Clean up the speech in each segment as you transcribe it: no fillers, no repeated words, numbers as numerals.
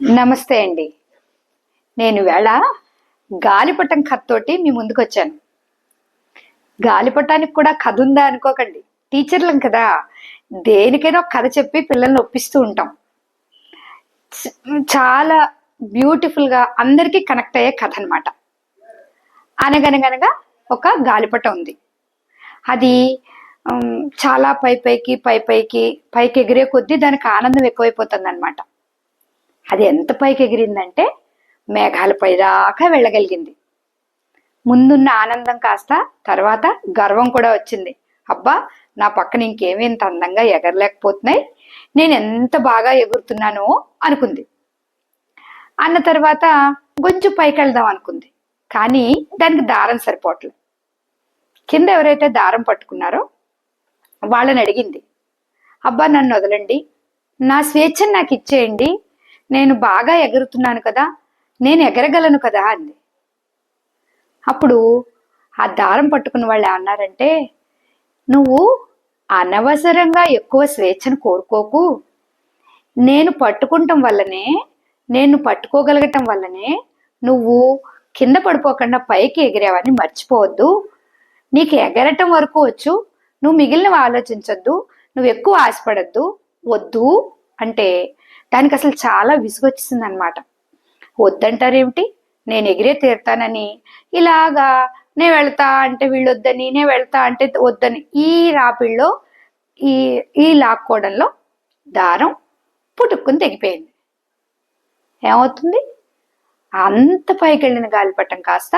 నమస్తే అండి. నేను వేళ గాలిపటం కథతోటి మీ ముందుకు వచ్చాను. గాలిపటానికి కూడా కథ ఉందా అనుకోకండి. టీచర్లం కదా, దేనికైనా ఒక కథ చెప్పి పిల్లల్ని ఒప్పిస్తూ ఉంటాం. చాలా బ్యూటిఫుల్గా అందరికీ కనెక్ట్ అయ్యే కథ అనమాట. అనగనగనగా ఒక గాలిపటం ఉంది. అది చాలా పైకి ఎగిరే కొద్దీ దానికి ఆనందం ఎక్కువైపోతుంది అనమాట. అది ఎంత పైకి ఎగిరిందంటే మేఘాలపై దాకా వెళ్ళగలిగింది. ముందున్న ఆనందం కాస్త తర్వాత గర్వం కూడా వచ్చింది. అబ్బా, నా పక్కన ఇంకేమీ ఇంత అందంగా ఎగరలేకపోతున్నాయి, నేను ఎంత బాగా ఎగురుతున్నానో అనుకుంది. అన్న తర్వాత కొంచెం పైకి వెళ్దాం అనుకుంది. కానీ దానికి దారం సరిపోవట్లేదు. కింద ఎవరైతే దారం పట్టుకున్నారో వాళ్ళని అడిగింది, అబ్బా నన్ను వదలండి, నా స్వేచ్ఛను నాకు ఇచ్చేయండి, నేను బాగా ఎగురుతున్నాను కదా, నేను ఎగరగలను కదా అంది. అప్పుడు ఆ దారం పట్టుకున్న వాళ్ళు ఏమన్నారంటే, నువ్వు అనవసరంగా ఎక్కువ స్వేచ్ఛను కోరుకోకు, నేను పట్టుకోగలగటం వల్లనే నువ్వు కింద పడిపోకుండా పైకి ఎగిరావని మర్చిపోవద్దు. నీకు ఎగరటం వరకు వచ్చు, నువ్వు మిగిలినవి ఆలోచించొద్దు, నువ్వు ఎక్కువ ఆశపడద్దు, వద్దు అంటే దానికి అసలు చాలా విసుగొచ్చింది అనమాట. వద్దంటారేమిటి, నేను ఎగిరే తీరుతానని, ఇలాగా నేను వెళ్తా అంటే వీళ్ళొద్దని, నేను వెళ్తా అంటే వద్దని, ఈ రాపిళ్ళలో ఈ లాక్కోవడంలో దారం పుట్టుక్కుని తెగిపోయింది. ఏమవుతుంది, అంత పైకి వెళ్ళిన గాలిపటం కాస్త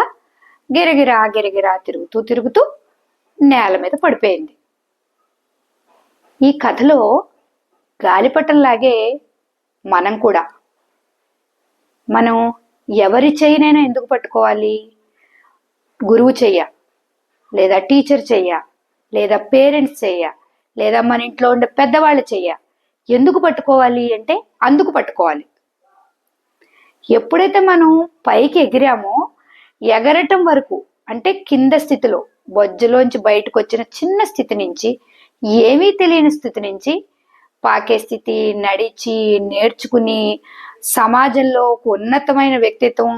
గిరగిరా తిరుగుతూ నేల మీద పడిపోయింది. ఈ కథలో గాలిపటంలాగే మనం ఎవరి చెయ్యినైనా ఎందుకు పట్టుకోవాలి? గురువు చెయ్య, లేదా టీచర్ చెయ్య, లేదా పేరెంట్స్ చెయ్య, లేదా మన ఇంట్లో ఉండే పెద్దవాళ్ళు చెయ్య ఎందుకు పట్టుకోవాలి అంటే అందుకు పట్టుకోవాలి. ఎప్పుడైతే మనం పైకి ఎగిరామో, ఎగరటం వరకు అంటే కింద స్థితిలో బొజ్జలోంచి బయటకు వచ్చిన చిన్న స్థితి నుంచి, ఏమీ తెలియని స్థితి నుంచి పాకే స్థితి, నడిచి నేర్చుకుని సమాజంలో ఒక ఉన్నతమైన వ్యక్తిత్వం,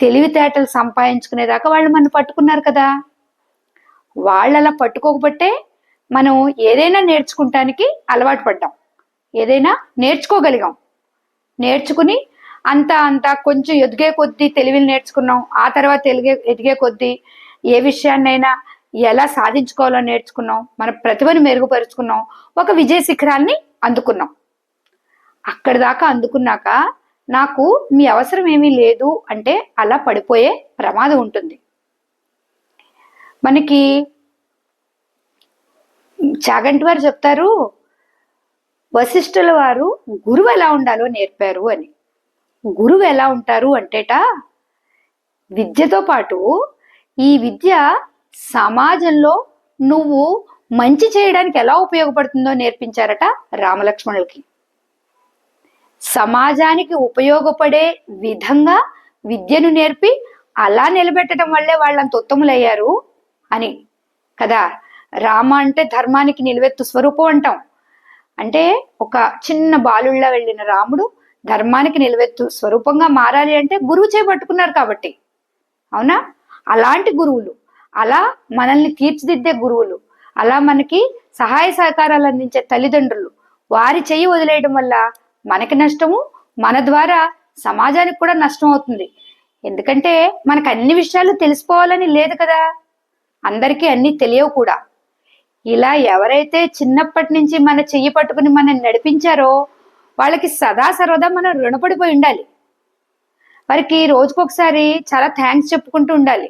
తెలివితేటలు సంపాదించుకునేదాకా వాళ్ళు మనం పట్టుకున్నారు కదా. వాళ్ళు అలా పట్టుకోకపోతే మనం ఏదైనా నేర్చుకుంటానికి అలవాటు పడ్డాం, ఏదైనా నేర్చుకోగలిగాం. నేర్చుకుని అంతా కొంచెం ఎదిగే కొద్దీ తెలివిని నేర్చుకున్నాం. ఆ తర్వాత ఎదిగే కొద్దీ ఏ విషయాన్నైనా ఎలా సాధించుకోవాలో నేర్చుకున్నాం, మన ప్రతిభను మెరుగుపరుచుకున్నాం, ఒక విజయ శిఖరాన్ని అందుకున్నాం. అక్కడి దాకా అందుకున్నాక నాకు మీ అవసరం ఏమీ లేదు అంటే అలా పడిపోయే ప్రమాదం ఉంటుంది. మనకి చాగంటి వారు చెప్తారు, వశిష్ఠుల వారు గురువు ఎలా ఉండాలో నేర్పారు అని. గురువు ఎలా ఉంటారు అంటేట, విద్యతో పాటు ఈ విద్య సమాజంలో నువ్వు మంచి చేయడానికి ఎలా ఉపయోగపడుతుందో నేర్పించారట రామలక్ష్మణులకి. సమాజానికి ఉపయోగపడే విధంగా విద్యను నేర్పి అలా నిలబెట్టడం వల్లే వాళ్ళంత ఉత్తములయ్యారు అని కదా. రామ అంటే ధర్మానికి నిలువెత్తు స్వరూపం అంటాం. అంటే ఒక చిన్న బాలుళ్ళ వెళ్ళిన రాముడు ధర్మానికి నిలువెత్తు స్వరూపంగా మారాలి అంటే గురువు చేపట్టుకున్నారు కాబట్టి. అవునా? అలాంటి గురువులు, అలా మనల్ని తీర్చిదిద్దే గురువులు, అలా మనకి సహాయ సహకారాలు అందించే తల్లిదండ్రులు, వారి చెయ్యి వదిలేయడం వల్ల మనకి నష్టము, మన ద్వారా సమాజానికి కూడా నష్టం అవుతుంది. ఎందుకంటే మనకు అన్ని విషయాలు తెలిసిపోవాలని లేదు కదా, అందరికీ అన్ని తెలియవు కూడా. ఇలా ఎవరైతే చిన్నప్పటి నుంచి మన చెయ్యి పట్టుకుని మనం నడిపించారో వాళ్ళకి సదా సర్వదా మనం రుణపడిపోయి ఉండాలి. వారికి రోజుకొకసారి చాలా థ్యాంక్స్ చెప్పుకుంటూ ఉండాలి.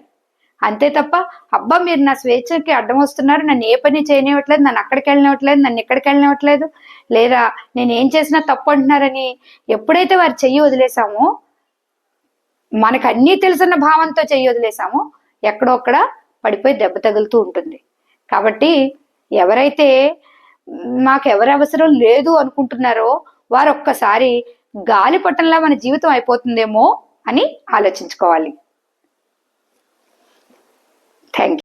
అంతే తప్ప, అబ్బా మీరు నా స్వేచ్ఛకి అడ్డం వస్తున్నారు, నన్ను ఏ పని చేయనివ్వట్లేదు, నన్ను అక్కడికి వెళ్ళనివ్వట్లేదు, నన్ను ఇక్కడికి వెళ్ళనివ్వట్లేదు, లేదా నేను ఏం చేసినా తప్పు అంటున్నారని ఎప్పుడైతే వారు చెయ్యి వదిలేసామో, మనకు అన్నీ తెలుసున్న భావంతో చెయ్యి వదిలేసామో, ఎక్కడొక్కడ పడిపోయి దెబ్బ తగులుతూ ఉంటుంది. కాబట్టి ఎవరైతే మాకెవరి అవసరం లేదు అనుకుంటున్నారో వారు ఒక్కసారి గాలిపటంలా మన జీవితం అయిపోతుందేమో అని ఆలోచించుకోవాలి. Thank you.